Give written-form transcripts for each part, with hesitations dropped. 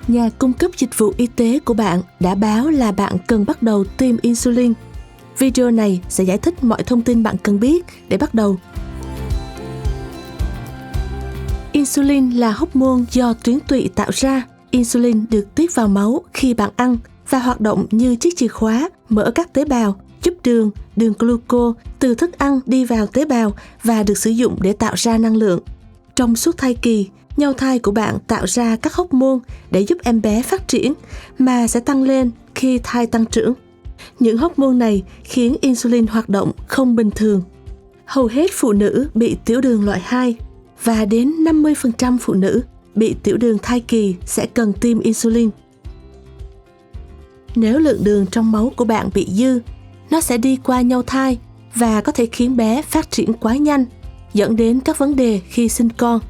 Nhà cung cấp dịch vụ y tế của bạn đã báo là bạn cần bắt đầu tiêm insulin. Video này sẽ giải thích mọi thông tin bạn cần biết để bắt đầu. Insulin là hormone do tuyến tụy tạo ra. Insulin được tiết vào máu khi bạn ăn và hoạt động như chiếc chìa khóa mở các tế bào, giúp đường gluco từ thức ăn đi vào tế bào và được sử dụng để tạo ra năng lượng. Trong suốt thai kỳ, nhau thai của bạn tạo ra các hormone để giúp em bé phát triển mà sẽ tăng lên khi thai tăng trưởng. Những hormone này khiến insulin hoạt động không bình thường. Hầu hết phụ nữ bị tiểu đường loại 2 và đến 50% phụ nữ bị tiểu đường thai kỳ sẽ cần tiêm insulin. Nếu lượng đường trong máu của bạn bị dư, nó sẽ đi qua nhau thai và có thể khiến bé phát triển quá nhanh, dẫn đến các vấn đề khi sinh con.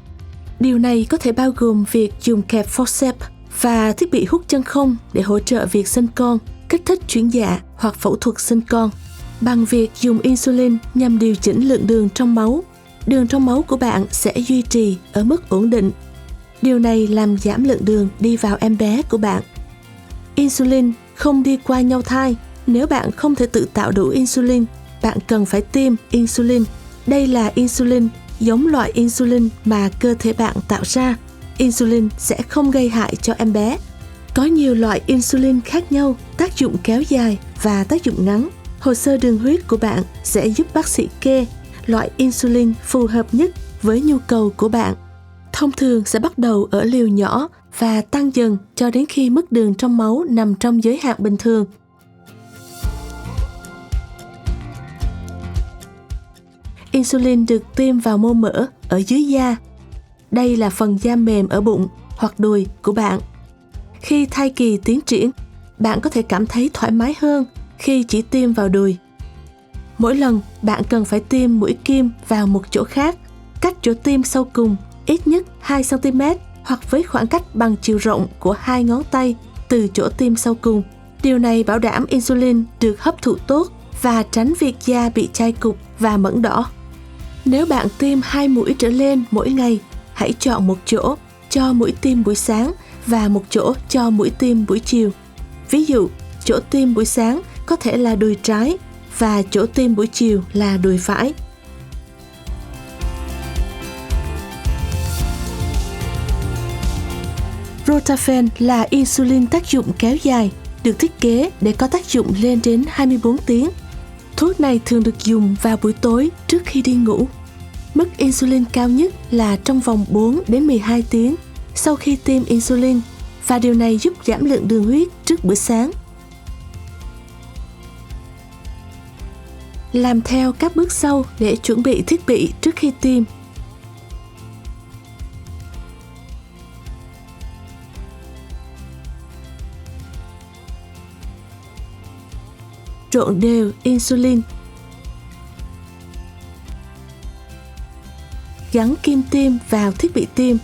Điều này có thể bao gồm việc dùng kẹp forceps và thiết bị hút chân không để hỗ trợ việc sinh con, kích thích chuyển dạ hoặc phẫu thuật sinh con. Bằng việc dùng insulin nhằm điều chỉnh lượng đường trong máu của bạn sẽ duy trì ở mức ổn định. Điều này làm giảm lượng đường đi vào em bé của bạn. Insulin không đi qua nhau thai. Nếu bạn không thể tự tạo đủ insulin, bạn cần phải tiêm insulin. Đây là insulin giống loại insulin mà cơ thể bạn tạo ra. Insulin sẽ không gây hại cho em bé. Có nhiều loại insulin khác nhau, tác dụng kéo dài và tác dụng ngắn. Hồ sơ đường huyết của bạn sẽ giúp bác sĩ kê loại insulin phù hợp nhất với nhu cầu của bạn. Thông thường sẽ bắt đầu ở liều nhỏ và tăng dần cho đến khi mức đường trong máu nằm trong giới hạn bình thường. Insulin được tiêm vào mô mỡ ở dưới da. Đây là phần da mềm ở bụng hoặc đùi của bạn. Khi thai kỳ tiến triển, bạn có thể cảm thấy thoải mái hơn khi chỉ tiêm vào đùi. Mỗi lần bạn cần phải tiêm mũi kim vào một chỗ khác, cách chỗ tiêm sau cùng ít nhất 2 cm hoặc với khoảng cách bằng chiều rộng của 2 ngón tay từ chỗ tiêm sau cùng. Điều này bảo đảm insulin được hấp thụ tốt và tránh việc da bị chai cục và mẩn đỏ. Nếu bạn tiêm 2 mũi trở lên mỗi ngày, hãy chọn một chỗ cho mũi tiêm buổi sáng và một chỗ cho mũi tiêm buổi chiều. Ví dụ, chỗ tiêm buổi sáng có thể là đùi trái và chỗ tiêm buổi chiều là đùi phải. Rotafen là insulin tác dụng kéo dài, được thiết kế để có tác dụng lên đến 24 tiếng. Thuốc này thường được dùng vào buổi tối trước khi đi ngủ. Mức insulin cao nhất là trong vòng 4 đến 12 tiếng sau khi tiêm insulin và điều này giúp giảm lượng đường huyết trước bữa sáng. Làm theo các bước sau để chuẩn bị thiết bị trước khi tiêm. Trộn đều insulin. Gắn kim tiêm vào thiết bị tiêm.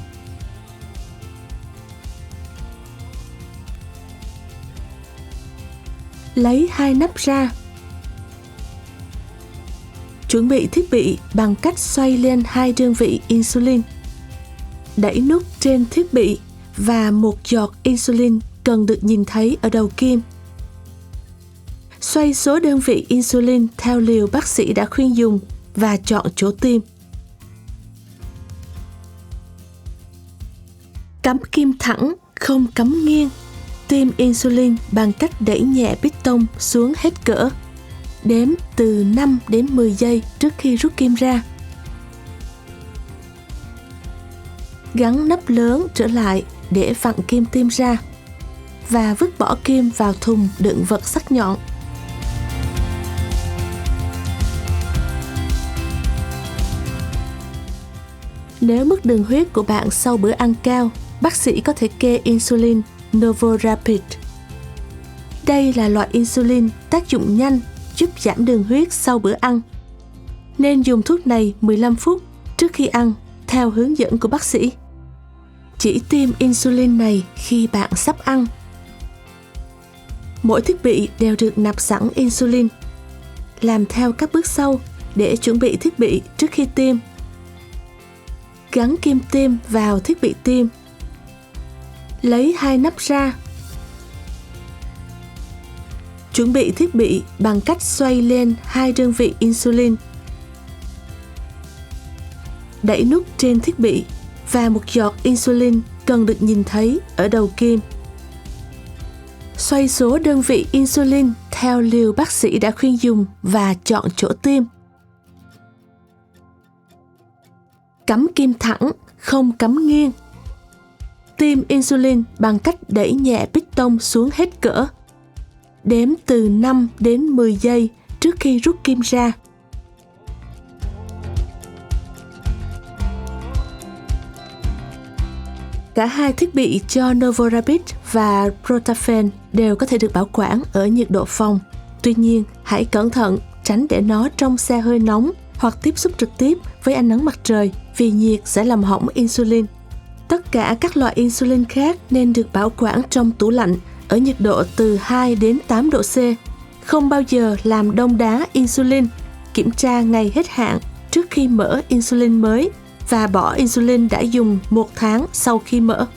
Lấy 2 nắp ra. Chuẩn bị thiết bị bằng cách xoay lên 2 đơn vị insulin. Đẩy nút trên thiết bị và một giọt insulin cần được nhìn thấy ở đầu kim. Xoay số đơn vị insulin theo liều bác sĩ đã khuyên dùng và chọn chỗ tiêm. Cắm kim thẳng, không cắm nghiêng. Tiêm insulin bằng cách đẩy nhẹ piston xuống hết cỡ. Đếm từ 5 đến 10 giây trước khi rút kim ra. Gắn nắp lớn trở lại để vặn kim tiêm ra và vứt bỏ kim vào thùng đựng vật sắc nhọn. Nếu mức đường huyết của bạn sau bữa ăn cao, bác sĩ có thể kê insulin Novorapid. Đây là loại insulin tác dụng nhanh giúp giảm đường huyết sau bữa ăn. Nên dùng thuốc này 15 phút trước khi ăn theo hướng dẫn của bác sĩ. Chỉ tiêm insulin này khi bạn sắp ăn. Mỗi thiết bị đều được nạp sẵn insulin. Làm theo các bước sau để chuẩn bị thiết bị trước khi tiêm. Gắn kim tiêm vào thiết bị tiêm. Lấy 2 nắp ra. Chuẩn bị thiết bị bằng cách xoay lên 2 đơn vị insulin. Đẩy nút trên thiết bị và một giọt insulin cần được nhìn thấy ở đầu kim. Xoay số đơn vị insulin theo liều bác sĩ đã khuyên dùng và chọn chỗ tiêm. Cắm kim thẳng, không cắm nghiêng. Tiêm insulin bằng cách đẩy nhẹ piston xuống hết cỡ. Đếm từ 5 đến 10 giây trước khi rút kim ra. Cả hai thiết bị cho Novorapid và Protafen đều có thể được bảo quản ở nhiệt độ phòng. Tuy nhiên, hãy cẩn thận tránh để nó trong xe hơi nóng hoặc tiếp xúc trực tiếp với ánh nắng mặt trời vì nhiệt sẽ làm hỏng insulin. Tất cả các loại insulin khác nên được bảo quản trong tủ lạnh ở nhiệt độ từ 2 đến 8 độ C. Không bao giờ làm đông đá insulin. Kiểm tra ngày hết hạn trước khi mở insulin mới và bỏ insulin đã dùng 1 tháng sau khi mở.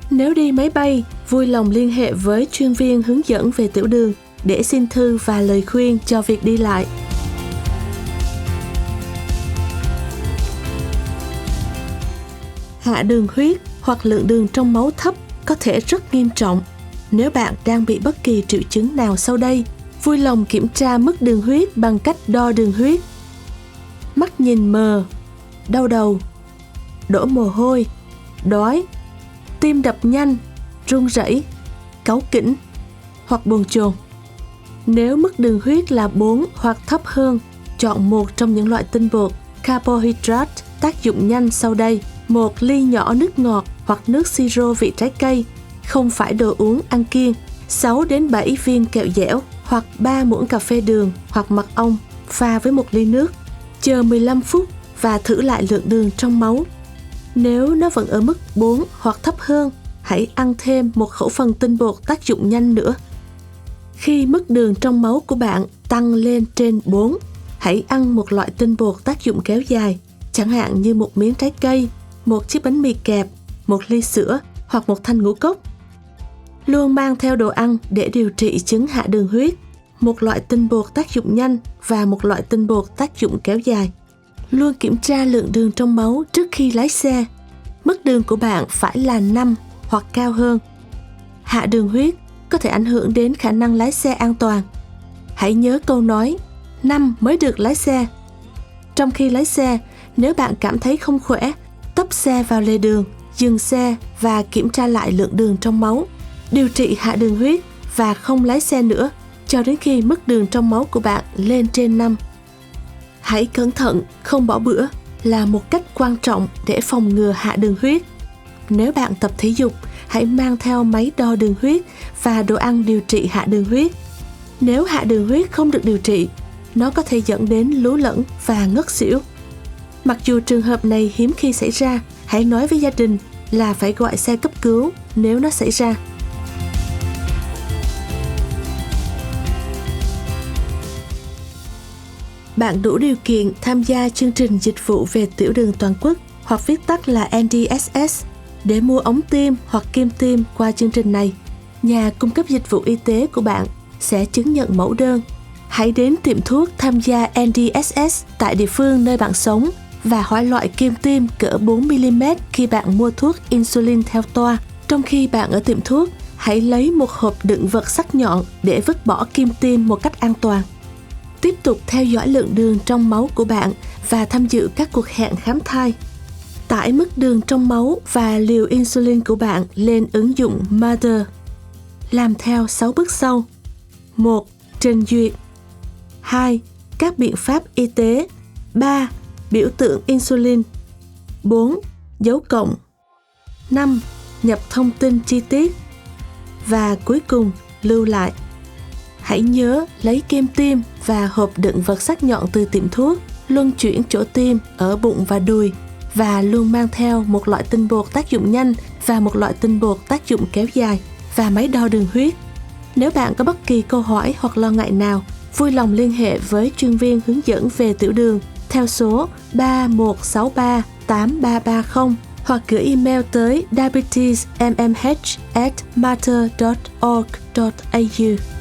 Nếu đi máy bay, vui lòng liên hệ với chuyên viên hướng dẫn về tiểu đường để xin thư và lời khuyên cho việc đi lại. Hạ đường huyết hoặc lượng đường trong máu thấp có thể rất nghiêm trọng. Nếu bạn đang bị bất kỳ triệu chứng nào sau đây, vui lòng kiểm tra mức đường huyết bằng cách đo đường huyết. Mắt nhìn mờ, đau đầu, đổ mồ hôi, đói, tim đập nhanh, run rẩy, cáu kỉnh hoặc bồn chồn. Nếu mức đường huyết là 4 hoặc thấp hơn, chọn một trong những loại tinh bột carbohydrate tác dụng nhanh sau đây: 1 ly nhỏ nước ngọt hoặc nước siro vị trái cây, không phải đồ uống ăn kiêng, 6 đến 7 viên kẹo dẻo hoặc 3 muỗng cà phê đường hoặc mật ong pha với 1 ly nước. Chờ 15 phút và thử lại lượng đường trong máu. Nếu nó vẫn ở mức 4 hoặc thấp hơn, hãy ăn thêm một khẩu phần tinh bột tác dụng nhanh nữa. Khi mức đường trong máu của bạn tăng lên trên 4, hãy ăn một loại tinh bột tác dụng kéo dài, chẳng hạn như một miếng trái cây, một chiếc bánh mì kẹp, một ly sữa hoặc một thanh ngũ cốc. Luôn mang theo đồ ăn để điều trị chứng hạ đường huyết, một loại tinh bột tác dụng nhanh và một loại tinh bột tác dụng kéo dài. Luôn kiểm tra lượng đường trong máu trước khi lái xe. Mức đường của bạn phải là 5 hoặc cao hơn. Hạ đường huyết có thể ảnh hưởng đến khả năng lái xe an toàn. Hãy nhớ câu nói 5 mới được lái xe. Trong khi lái xe, nếu bạn cảm thấy không khỏe, tấp xe vào lề đường, dừng xe và kiểm tra lại lượng đường trong máu. Điều trị hạ đường huyết và không lái xe nữa cho đến khi mức đường trong máu của bạn lên trên 5. Hãy cẩn thận không bỏ bữa là một cách quan trọng để phòng ngừa hạ đường huyết. Nếu bạn tập thể dục, hãy mang theo máy đo đường huyết và đồ ăn điều trị hạ đường huyết. Nếu hạ đường huyết không được điều trị, nó có thể dẫn đến lú lẫn và ngất xỉu. Mặc dù trường hợp này hiếm khi xảy ra, hãy nói với gia đình là phải gọi xe cấp cứu nếu nó xảy ra. Bạn đủ điều kiện tham gia chương trình dịch vụ về tiểu đường toàn quốc hoặc viết tắt là NDSS để mua ống tiêm hoặc kim tiêm qua chương trình này. Nhà cung cấp dịch vụ y tế của bạn sẽ chứng nhận mẫu đơn. Hãy đến tiệm thuốc tham gia NDSS tại địa phương nơi bạn sống và hỏi loại kim tiêm cỡ 4mm khi bạn mua thuốc insulin theo toa. Trong khi bạn ở tiệm thuốc, hãy lấy một hộp đựng vật sắc nhọn để vứt bỏ kim tiêm một cách an toàn. Tiếp tục theo dõi lượng đường trong máu của bạn và tham dự các cuộc hẹn khám thai. Tải mức đường trong máu và liều insulin của bạn lên ứng dụng Mother. Làm theo 6 bước sau. 1. Trình duyệt. 2. Các biện pháp y tế. 3. Biểu tượng insulin. 4. Dấu cộng. 5. Nhập thông tin chi tiết. Và cuối cùng, lưu lại. Hãy nhớ lấy kem tiêm và hộp đựng vật sắc nhọn từ tiệm thuốc, luân chuyển chỗ tiêm ở bụng và đùi và luôn mang theo một loại tinh bột tác dụng nhanh và một loại tinh bột tác dụng kéo dài và máy đo đường huyết. Nếu bạn có bất kỳ câu hỏi hoặc lo ngại nào, vui lòng liên hệ với chuyên viên hướng dẫn về tiểu đường theo số 3163 8330 hoặc gửi email tới diabetesmmh@mater.org.au.